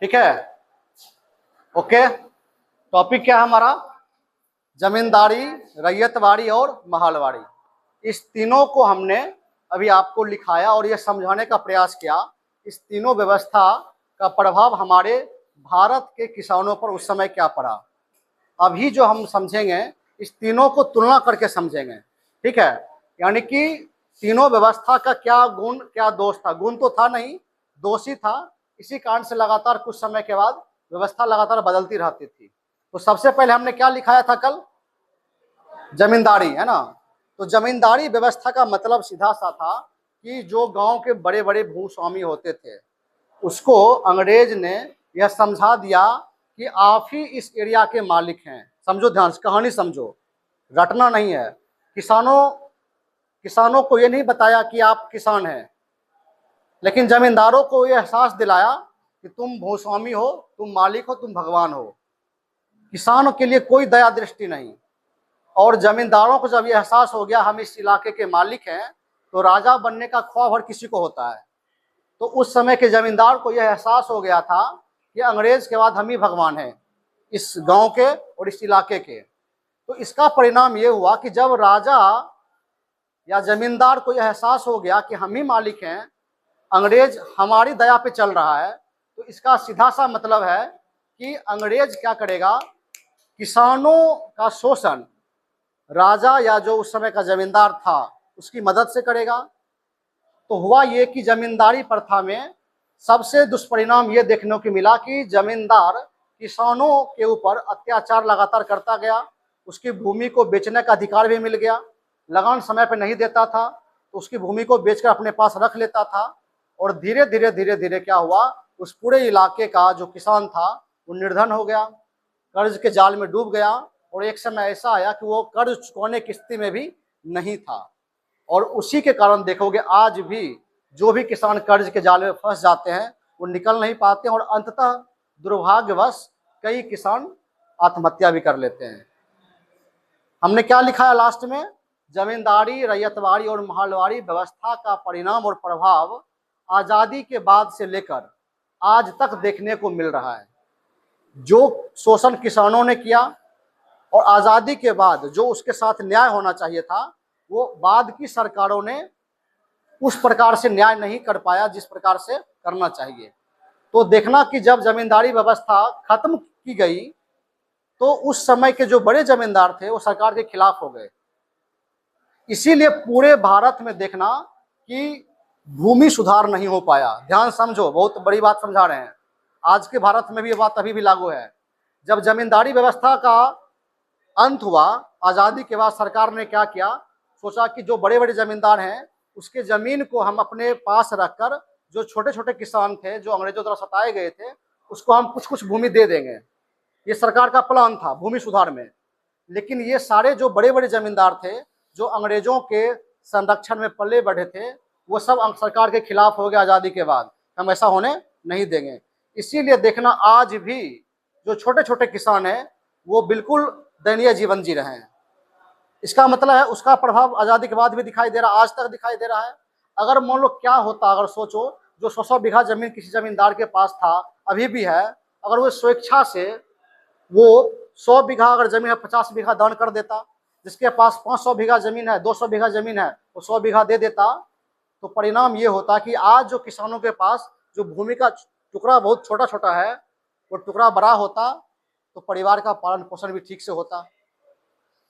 ठीक है, okay. Topic क्या है हमारा? जमींदारी, रैयतवाड़ी और महलवाड़ी। इस तीनों को हमने अभी आपको लिखाया और यह समझाने का प्रयास किया इस तीनों व्यवस्था का प्रभाव हमारे भारत के किसानों पर उस समय क्या पड़ा। अभी जो हम समझेंगे इस तीनों को तुलना करके समझेंगे, ठीक है। यानी कि तीनों व्यवस्था का क्या गुण क्या दोष था। गुण तो था नहीं, दोष ही था। इसी कारण से लगातार कुछ समय के बाद व्यवस्था लगातार बदलती रहती थी। तो सबसे पहले हमने क्या लिखाया था कल? जमींदारी, है ना। तो जमींदारी व्यवस्था का मतलब सीधा सा था कि जो गांव के बड़े बड़े भूस्वामी होते थे उसको अंग्रेज ने यह समझा दिया कि आप ही इस एरिया के मालिक हैं। समझो, ध्यान से कहानी समझो, रटना नहीं है। किसानों को यह नहीं बताया कि आप किसान हैं, लेकिन जमींदारों को यह एहसास दिलाया कि तुम भूस्वामी हो, तुम मालिक हो, तुम भगवान हो। किसानों के लिए कोई दया दृष्टि नहीं। और जमींदारों को जब यह एहसास हो गया हम इस इलाके के मालिक हैं, तो राजा बनने का ख्वाब हर किसी को होता है। तो उस समय के जमींदार को यह एहसास हो गया था कि अंग्रेज के बाद हम ही भगवान हैं इस गांव के और इस इलाके के। तो इसका परिणाम ये हुआ कि जब राजा या जमींदार को यह एहसास हो गया कि हम ही मालिक हैं, अंग्रेज हमारी दया पे चल रहा है, तो इसका सीधा सा मतलब है कि अंग्रेज क्या करेगा? किसानों का शोषण राजा या जो उस समय का जमींदार था उसकी मदद से करेगा। तो हुआ ये कि जमींदारी प्रथा में सबसे दुष्परिणाम ये देखने को मिला कि जमींदार किसानों के ऊपर अत्याचार लगातार करता गया। उसकी भूमि को बेचने का अधिकार भी मिल गया। लगान समय पर नहीं देता था तो उसकी भूमि को बेचकर अपने पास रख लेता था। और धीरे धीरे क्या हुआ, उस पूरे इलाके का जो किसान था वो निर्धन हो गया, कर्ज के जाल में डूब गया। और एक समय ऐसा आया कि वो कर्ज चुकाने की स्थिति में भी नहीं था। और उसी के कारण देखोगे आज भी जो भी किसान कर्ज के जाल में फंस जाते हैं वो निकल नहीं पाते हैं और अंततः दुर्भाग्यवश कई किसान आत्महत्या भी कर लेते हैं। हमने क्या लिखा है लास्ट में? जमींदारी, रैयतवाड़ी और महलवाड़ी व्यवस्था का परिणाम और प्रभाव आजादी के बाद से लेकर आज तक देखने को मिल रहा है। जो शोषण किसानों ने किया और आजादी के बाद जो उसके साथ न्याय होना चाहिए था वो बाद की सरकारों ने उस प्रकार से न्याय नहीं कर पाया जिस प्रकार से करना चाहिए। तो देखना कि जब जमींदारी व्यवस्था खत्म की गई तो उस समय के जो बड़े जमींदार थे वो सरकार के खिलाफ हो गए। इसीलिए पूरे भारत में देखना कि भूमि सुधार नहीं हो पाया। ध्यान समझो, बहुत बड़ी बात समझा रहे हैं। आज के भारत में भी ये बात अभी भी लागू है। जब जमींदारी व्यवस्था का अंत हुआ आजादी के बाद, सरकार ने क्या किया? सोचा कि जो बड़े बड़े जमींदार हैं उसके जमीन को हम अपने पास रखकर जो छोटे छोटे किसान थे जो अंग्रेजों द्वारा सताए गए थे उसको हम कुछ कुछ भूमि दे देंगे। ये सरकार का प्लान था भूमि सुधार में। लेकिन ये सारे जो बड़े बड़े जमींदार थे जो अंग्रेजों के संरक्षण में पले बढ़े थे वो सब सरकार के खिलाफ हो गए आजादी के बाद। हम ऐसा होने नहीं देंगे। इसीलिए देखना आज भी जो छोटे छोटे किसान हैं वो बिल्कुल दयनीय जीवन जी रहे हैं। इसका मतलब है उसका प्रभाव आजादी के बाद भी दिखाई दे रहा है, आज तक दिखाई दे रहा है। अगर मान लो क्या होता, अगर सोचो जो 100 बीघा जमीन किसी जमींदार के पास था, अभी भी है, अगर वो स्वेच्छा से वो 100 बीघा अगर जमीन है 50 बीघा दान कर देता, जिसके पास 500 बीघा जमीन है 200 बीघा जमीन है वो 100 बीघा दे देता, तो परिणाम ये होता कि आज जो किसानों के पास जो भूमि का टुकड़ा बहुत छोटा छोटा है वो टुकड़ा बड़ा होता तो परिवार का पालन पोषण भी ठीक से होता।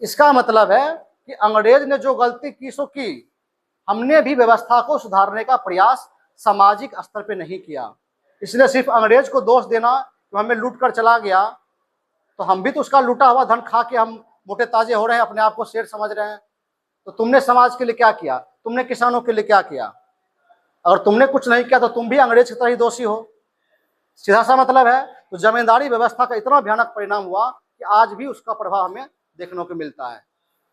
इसका मतलब है कि अंग्रेज ने जो गलती की सो की, हमने भी व्यवस्था को सुधारने का प्रयास सामाजिक स्तर पे नहीं किया। इसलिए सिर्फ अंग्रेज को दोष देना कि हमें लूट कर चला गया, तो हम भी तो उसका लूटा हुआ धन खा के हम मोटे ताजे हो रहे हैं, अपने आप को शेर समझ रहे हैं। तो तुमने समाज के लिए क्या किया? तुमने किसानों के लिए क्या किया? अगर तुमने कुछ नहीं किया तो तुम भी अंग्रेज की तरह ही दोषी हो। सीधा सा मतलब है। तो जमींदारी व्यवस्था का इतना भयानक परिणाम हुआ कि आज भी उसका प्रभाव हमें देखने को मिलता है।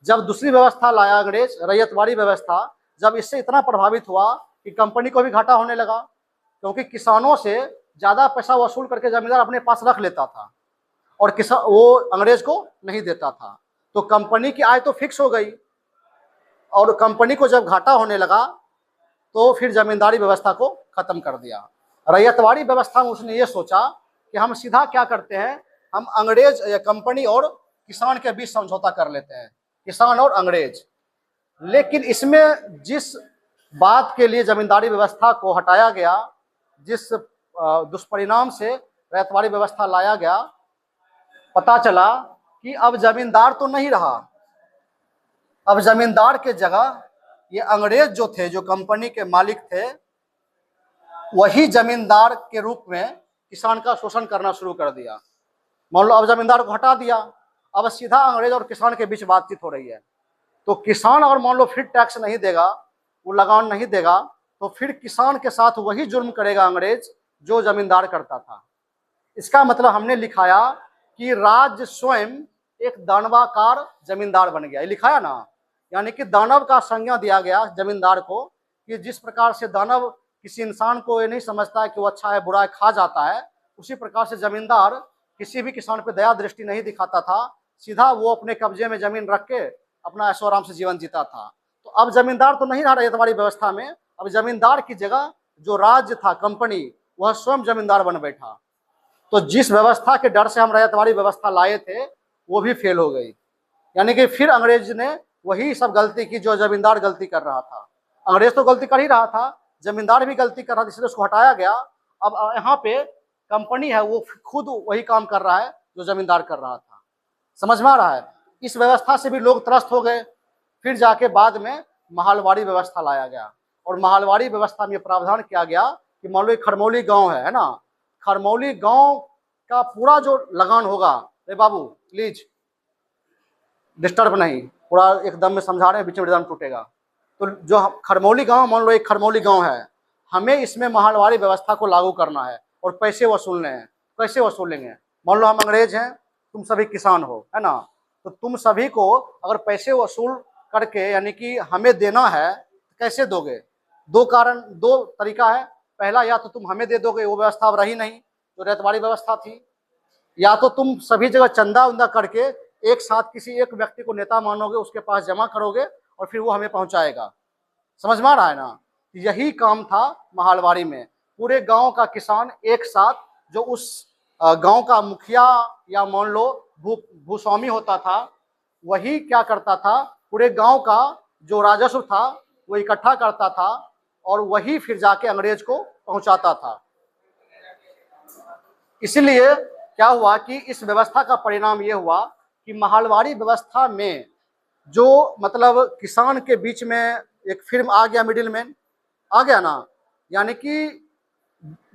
जब दूसरी व्यवस्था लाया अंग्रेज, रैयतवाड़ी व्यवस्था, जब इससे इतना प्रभावित हुआ कि कंपनी को भी घाटा होने लगा, क्योंकि किसानों से ज्यादा पैसा वसूल करके जमींदार अपने पास रख लेता था और किसान वो अंग्रेज को नहीं देता था। तो कंपनी की आय तो फिक्स हो गई और कंपनी को जब घाटा होने लगा तो फिर जमींदारी व्यवस्था को खत्म कर दिया। रैयतवाड़ी व्यवस्था में उसने ये सोचा कि हम सीधा क्या करते हैं, हम अंग्रेज या कंपनी और किसान के बीच समझौता कर लेते हैं, किसान और अंग्रेज। लेकिन इसमें जिस बात के लिए जमींदारी व्यवस्था को हटाया गया, जिस दुष्परिणाम से रैयतवाड़ी व्यवस्था लाया गया, पता चला कि अब जमींदार तो नहीं रहा, अब जमींदार के जगह ये अंग्रेज जो थे, जो कंपनी के मालिक थे, वही जमींदार के रूप में किसान का शोषण करना शुरू कर दिया। मान लो अब जमींदार को हटा दिया, अब सीधा अंग्रेज और किसान के बीच बातचीत हो रही है। तो किसान अगर मान लो फिर टैक्स नहीं देगा, वो लगान नहीं देगा, तो फिर किसान के साथ वही जुर्म करेगा अंग्रेज जो जमींदार करता था। इसका मतलब हमने लिखाया कि राज्य स्वयं एक दानवाकार जमींदार बन गया, ये लिखाया ना, यानी कि दानव का संज्ञा दिया गया जमींदार को, कि जिस प्रकार से दानव किसी इंसान को ये नहीं समझता है कि वो अच्छा है बुरा है, खा जाता है, उसी प्रकार से जमींदार किसी भी किसान पे दया दृष्टि नहीं दिखाता था, सीधा वो अपने कब्जे में जमीन रख के अपना ऐशो आराम से जीवन जीता था। तो अब जमींदार तो नहीं रहा रैयतवाड़ी व्यवस्था में, अब जमींदार की जगह जो राज्य था, कंपनी, वह स्वयं जमींदार बन बैठा। तो जिस व्यवस्था के डर से हम रैयतवाड़ी व्यवस्था लाए थे वो भी फेल हो गई, यानी कि फिर अंग्रेज ने वही सब गलती की जो जमींदार गलती कर रहा था। अंग्रेज तो गलती कर ही रहा था, जमींदार भी गलती कर रहा था, इसलिए उसको हटाया गया। अब यहाँ पे कंपनी है वो खुद वही काम कर रहा है जो जमींदार कर रहा था। समझ में आ रहा है? इस व्यवस्था से भी लोग त्रस्त हो गए। फिर जाके बाद में महालवाड़ी व्यवस्था लाया गया, और महालवाड़ी व्यवस्था में प्रावधान किया गया कि मान लो खरमौली गांव है ना, खरमौली गांव का पूरा जो लगान होगा, रे बाबू प्लीज डिस्टर्ब नहीं, पूरा एकदम में समझा रहे हैं, बीच में एकदम टूटेगा। तो जो खरमौली गांव, मान लो एक खरमौली गांव है, हमें इसमें महालवाड़ी व्यवस्था को लागू करना है और पैसे वसूलने हैं। कैसे वसूलेंगे? मान लो हम अंग्रेज हैं, तुम सभी किसान हो, है ना, तो तुम सभी को अगर पैसे वसूल करके यानी कि हमें देना है, तो कैसे दोगे? दो तरीका है। पहला, या तो तुम हमें दे दोगे, वो व्यवस्था अब रही नहीं, जो रैयतवाड़ी व्यवस्था थी, या तो तुम सभी जगह चंदा उंदा करके एक साथ किसी एक व्यक्ति को नेता मानोगे, उसके पास जमा करोगे और फिर वो हमें पहुंचाएगा। समझ में आ रहा है ना? यही काम था महालवाड़ी में। पूरे गांव का किसान एक साथ, जो उस गांव का मुखिया या मान लो भूस्वामी होता था, वही क्या करता था, पूरे गांव का जो राजस्व था वो इकट्ठा करता था और वही फिर जाके अंग्रेज को पहुंचाता था। इसलिए क्या हुआ कि इस व्यवस्था का परिणाम ये हुआ कि महालवाड़ी व्यवस्था में जो मतलब किसान के बीच में एक फिल्म आ गया, मिडिल मैन आ गया ना, यानी कि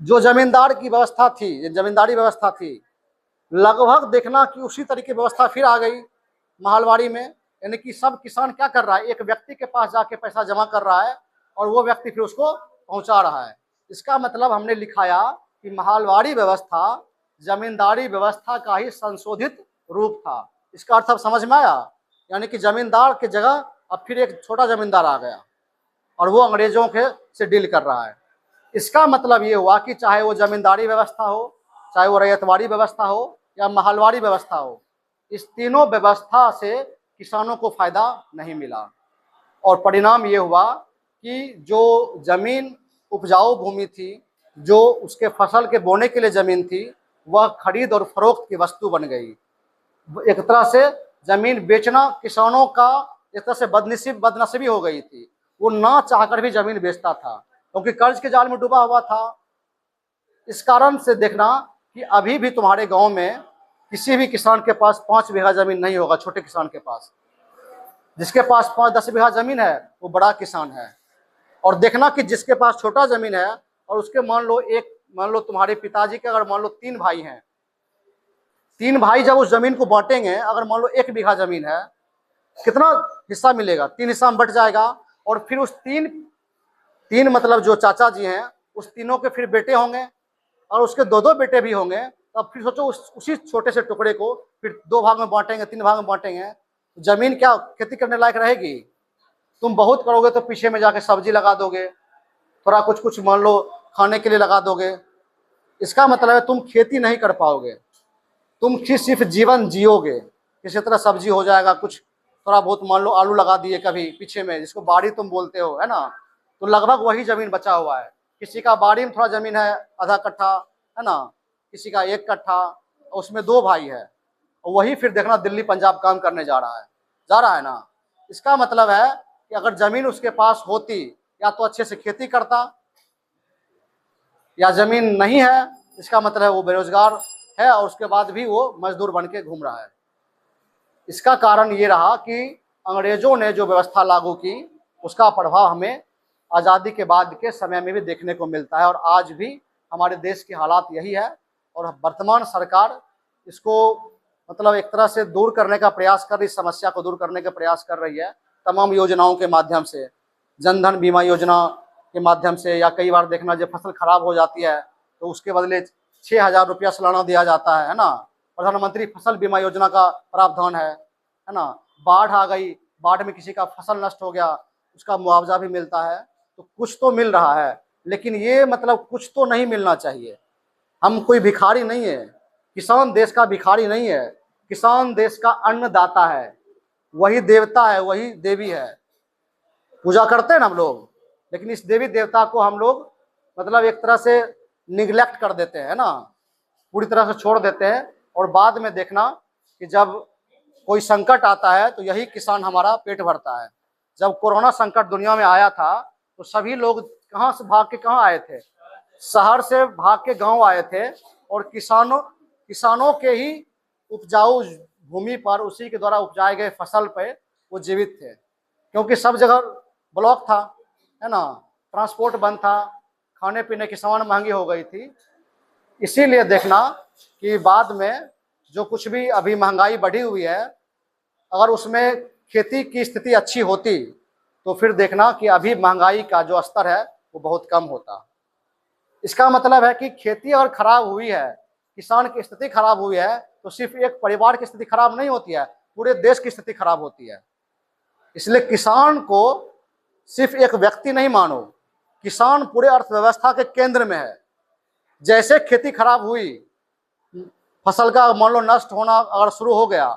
जो जमींदार की व्यवस्था थी, जमींदारी व्यवस्था थी, लगभग देखना कि उसी तरीके व्यवस्था फिर आ गई महालवाड़ी में। यानी कि सब किसान क्या कर रहा है, एक व्यक्ति के पास जाके पैसा जमा कर रहा है और वो व्यक्ति फिर उसको पहुंचा रहा है। इसका मतलब हमने लिखाया कि महालवाड़ी व्यवस्था जमींदारी व्यवस्था का ही संशोधित रूप था। इसका अर्थ अब समझ में आया? यानी कि जमींदार की जगह अब फिर एक छोटा जमींदार आ गया और वो अंग्रेजों के से डील कर रहा है। इसका मतलब ये हुआ कि चाहे वो जमींदारी व्यवस्था हो, चाहे वो रैयतवाड़ी व्यवस्था हो या महालवाड़ी व्यवस्था हो, इस तीनों व्यवस्था से किसानों को फायदा नहीं मिला। और परिणाम ये हुआ कि जो जमीन उपजाऊ भूमि थी, जो उसके फसल के बोने के लिए जमीन थी, वह खरीद और फरोख्त की वस्तु बन गई। एक तरह से जमीन बेचना किसानों का एक तरह से बदनसीबी हो गई थी। वो ना चाहकर भी जमीन बेचता था क्योंकि कर्ज के जाल में डूबा हुआ था। इस कारण से देखना कि अभी भी तुम्हारे गांव में किसी भी किसान के पास 5 बीघा जमीन नहीं होगा। छोटे किसान के पास, जिसके पास 5-10 बीघा जमीन है वो बड़ा किसान है। और देखना कि जिसके पास छोटा जमीन है और उसके मान लो तुम्हारे पिताजी के अगर मान लो 3 भाई हैं, 3 भाई जब उस जमीन को बांटेंगे, अगर मान लो 1 बीघा जमीन है, कितना हिस्सा मिलेगा? 3 हिस्सा में बट जाएगा। और फिर उस तीन मतलब जो चाचा जी हैं, उस तीनों के फिर बेटे होंगे और उसके 2-2 बेटे भी होंगे। तब फिर सोचो उसी छोटे से टुकड़े को फिर 2 भाग में बांटेंगे, 3 भाग में बांटेंगे, जमीन क्या खेती करने लायक रहेगी? तुम बहुत करोगे तो पीछे में जाके सब्जी लगा दोगे, थोड़ा कुछ मान लो खाने के लिए लगा दोगे। इसका मतलब है तुम खेती नहीं कर पाओगे, तुम सिर्फ जीवन जियोगे। किसी तरह सब्जी हो जाएगा, कुछ थोड़ा बहुत मान लो आलू लगा दिए कभी पीछे में, जिसको बाड़ी तुम बोलते हो, है ना, तो लगभग वही जमीन बचा हुआ है। किसी का बाड़ी में थोड़ा जमीन है, आधा कट्ठा, है ना, किसी का 1 कट्ठा, उसमें 2 भाई है, और वही फिर देखना दिल्ली पंजाब काम करने जा रहा है ना। इसका मतलब है कि अगर जमीन उसके पास होती, या तो अच्छे से खेती करता, या जमीन नहीं है, इसका मतलब है वो बेरोजगार है और उसके बाद भी वो मजदूर बन के घूम रहा है। इसका कारण ये रहा कि अंग्रेजों ने जो व्यवस्था लागू की, उसका प्रभाव हमें आज़ादी के बाद के समय में भी देखने को मिलता है, और आज भी हमारे देश की हालात यही है। और वर्तमान सरकार इसको मतलब एक तरह से दूर करने का प्रयास कर रही, समस्या को दूर करने का प्रयास कर रही है तमाम योजनाओं के माध्यम से, जनधन बीमा योजना के माध्यम से, या कई बार देखना जब फसल खराब हो जाती है तो उसके बदले 6,000 रुपया सालाना दिया जाता है ना। प्रधानमंत्री फसल बीमा योजना का प्रावधान है ना। बाढ़ आ गई, बाढ़ में किसी का फसल नष्ट हो गया, उसका मुआवजा भी मिलता है। तो कुछ तो मिल रहा है, लेकिन ये मतलब कुछ तो नहीं मिलना चाहिए। हम कोई भिखारी नहीं है, किसान देश का भिखारी नहीं है, किसान देश का अन्नदाता है, वही देवता है, वही देवी है। पूजा करते हैं ना हम लोग, लेकिन इस देवी देवता को हम लोग मतलब एक तरह से निगलेक्ट कर देते हैं ना, पूरी तरह से छोड़ देते हैं। और बाद में देखना कि जब कोई संकट आता है तो यही किसान हमारा पेट भरता है। जब कोरोना संकट दुनिया में आया था तो सभी लोग कहाँ से भाग के कहाँ आए थे, शहर से भाग के गांव आए थे, और किसानों के ही उपजाऊ भूमि पर, उसी के द्वारा उपजाए गए फसल पे वो जीवित थे, क्योंकि सब जगह ब्लॉक था, है ना, ट्रांसपोर्ट बंद था, खाने पीने की सामान महंगी हो गई थी। इसीलिए देखना कि बाद में जो कुछ भी अभी महंगाई बढ़ी हुई है, अगर उसमें खेती की स्थिति अच्छी होती तो फिर देखना कि अभी महंगाई का जो स्तर है वो बहुत कम होता। इसका मतलब है कि खेती अगर खराब हुई है, किसान की स्थिति खराब हुई है, तो सिर्फ एक परिवार की स्थिति खराब नहीं होती है, पूरे देश की स्थिति खराब होती है। इसलिए किसान को सिर्फ एक व्यक्ति नहीं मानो, किसान पूरे अर्थव्यवस्था के केंद्र में है। जैसे खेती खराब हुई, फसल का मान लो नष्ट होना अगर शुरू हो गया,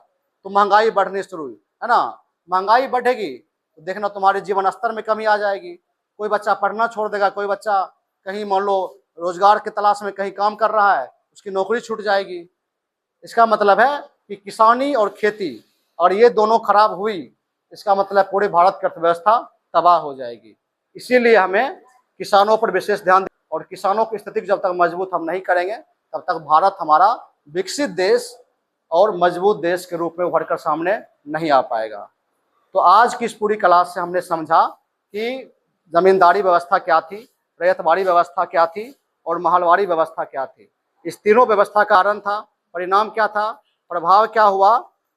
तो महंगाई बढ़नी शुरू हुई, है ना। महंगाई बढ़ेगी तो देखना तुम्हारे जीवन स्तर में कमी आ जाएगी। कोई बच्चा पढ़ना छोड़ देगा, कोई बच्चा कहीं मान लो रोजगार की तलाश में कहीं काम कर रहा है, उसकी नौकरी छूट जाएगी। इसका मतलब है कि किसानी और खेती और ये दोनों खराब हुई, इसका मतलब पूरे भारत की अर्थव्यवस्था तबाह हो जाएगी। इसीलिए हमें किसानों पर विशेष ध्यान, और किसानों की स्थिति जब तक मजबूत हम नहीं करेंगे तब तक भारत हमारा विकसित देश और मजबूत देश के रूप में उभर कर सामने नहीं आ पाएगा। तो आज की इस पूरी क्लास से हमने समझा कि जमींदारी व्यवस्था क्या थी, रैयतवाड़ी व्यवस्था क्या थी, और महलवाड़ी व्यवस्था क्या थी। इस तीनों व्यवस्था का कारण था, परिणाम क्या था, प्रभाव क्या हुआ,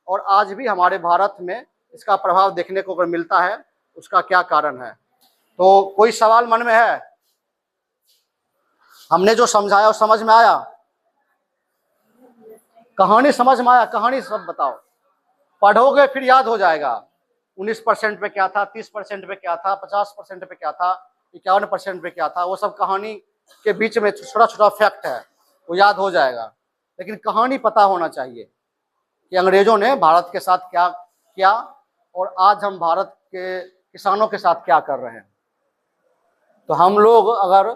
और आज भी हमारे भारत में इसका प्रभाव देखने को अगर मिलता है उसका क्या कारण है। तो कोई सवाल मन में है? हमने जो समझाया वो समझ में आया? कहानी समझ में आया? कहानी सब बताओ, पढ़ोगे फिर याद हो जाएगा। 19% पे क्या था, 30% पे क्या था, 50% पे क्या था, 51% पे क्या था, वो सब कहानी के बीच में छोटा छोटा फैक्ट है, वो याद हो जाएगा। लेकिन कहानी पता होना चाहिए कि अंग्रेजों ने भारत के साथ क्या किया और आज हम भारत के किसानों के साथ क्या कर रहे हैं। तो हम लोग अगर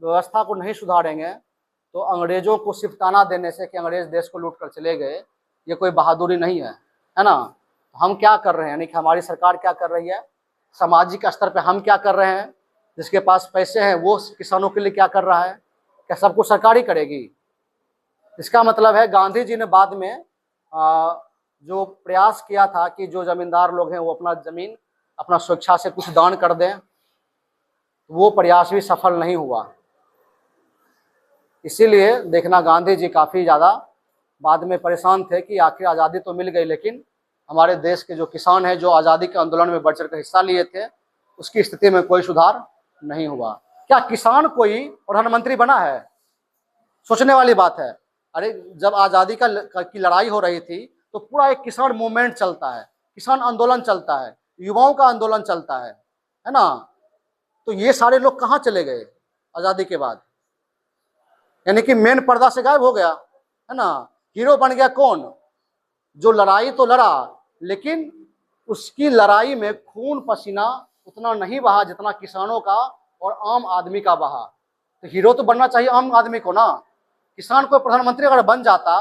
व्यवस्था को नहीं सुधारेंगे तो अंग्रेजों को सिर्फ ताना देने से कि अंग्रेज देश को लूट कर चले गए, ये कोई बहादुरी नहीं है ना। हम क्या कर रहे हैं, यानी कि हमारी सरकार क्या कर रही है, सामाजिक स्तर पे हम क्या कर रहे हैं, जिसके पास पैसे हैं वो किसानों के लिए क्या कर रहा है, क्या सब कुछ सरकार ही करेगी? इसका मतलब है गांधी जी ने बाद में जो प्रयास किया था कि जो जमींदार लोग हैं वो अपना जमीन अपना स्वेच्छा से कुछ दान कर दें, वो प्रयास भी सफल नहीं हुआ। इसीलिए देखना गांधी जी काफ़ी ज़्यादा बाद में परेशान थे कि आखिर आज़ादी तो मिल गई, लेकिन हमारे देश के जो किसान हैं जो आज़ादी के आंदोलन में बढ़ चढ़ कर हिस्सा लिए थे, उसकी स्थिति में कोई सुधार नहीं हुआ। क्या किसान कोई प्रधानमंत्री बना है? सोचने वाली बात है। अरे जब आज़ादी की लड़ाई हो रही थी तो पूरा एक किसान मूवमेंट चलता है, किसान आंदोलन चलता है, युवाओं का आंदोलन चलता है ना। तो ये सारे लोग कहाँ चले गए आज़ादी के बाद? यानी कि मेन पर्दा से गायब हो गया, है ना। हीरो बन गया कौन? जो लड़ाई तो लड़ा, लेकिन उसकी लड़ाई में खून पसीना उतना नहीं बहा जितना किसानों का और आम आदमी का बहा। तो हीरो तो बनना चाहिए आम आदमी को ना, किसान कोई प्रधानमंत्री अगर बन जाता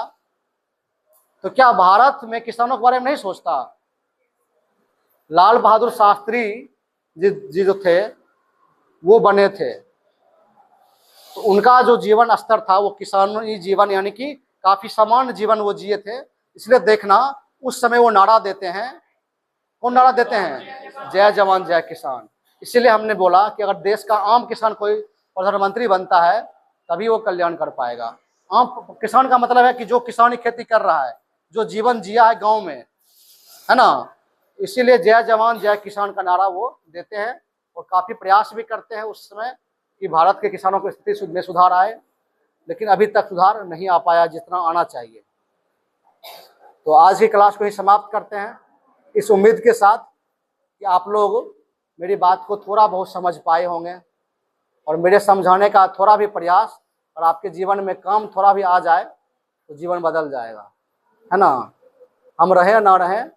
तो क्या भारत में किसानों के बारे में नहीं सोचता? लाल बहादुर शास्त्री जी जो थे वो बने थे, तो उनका जो जीवन स्तर था वो किसानी जीवन यानी कि काफी सामान्य जीवन वो जिए थे। इसलिए देखना उस समय वो नारा देते हैं, कौन नारा देते हैं? जय जवान जय किसान। इसीलिए हमने बोला कि अगर देश का आम किसान कोई प्रधानमंत्री बनता है तभी वो कल्याण कर पाएगा। आम किसान का मतलब है कि जो किसानी खेती कर रहा है, जो जीवन जिया है गांव में, है ना। इसीलिए जय जवान जय किसान का नारा वो देते हैं और काफी प्रयास भी करते हैं उस समय कि भारत के किसानों की स्थिति में सुधार आए, लेकिन अभी तक सुधार नहीं आ पाया जितना आना चाहिए। तो आज की क्लास को ही समाप्त करते हैं इस उम्मीद के साथ कि आप लोग मेरी बात को थोड़ा बहुत समझ पाए होंगे और मेरे समझाने का थोड़ा भी प्रयास और आपके जीवन में काम थोड़ा भी आ जाए तो जीवन बदल जाएगा, है ना। हम रहें ना रहें,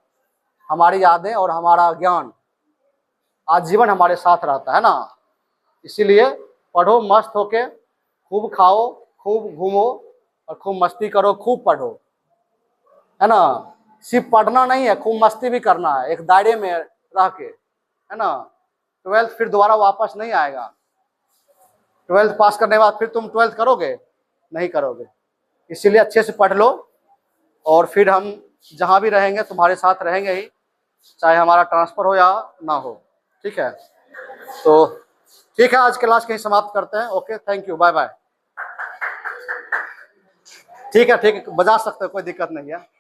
हमारी यादें और हमारा ज्ञान आजीवन हमारे साथ रहता है ना। इसीलिए पढ़ो मस्त होके, खूब खाओ, खूब घूमो और खूब मस्ती करो, खूब पढ़ो, है ना। सिर्फ पढ़ना नहीं है, खूब मस्ती भी करना है, एक दायरे में रह के, है ना। 12th फिर दोबारा वापस नहीं आएगा। 12th पास करने के बाद फिर तुम 12th करोगे? नहीं करोगे। इसीलिए अच्छे से पढ़ लो और फिर हम जहाँ भी रहेंगे तुम्हारे साथ रहेंगे ही, चाहे हमारा ट्रांसफर हो या ना हो, ठीक है। तो ठीक है, आज क्लास कहीं समाप्त करते हैं। Okay, thank you, bye bye. ठीक है, ठीक है, बजा सकते हो, कोई दिक्कत नहीं है।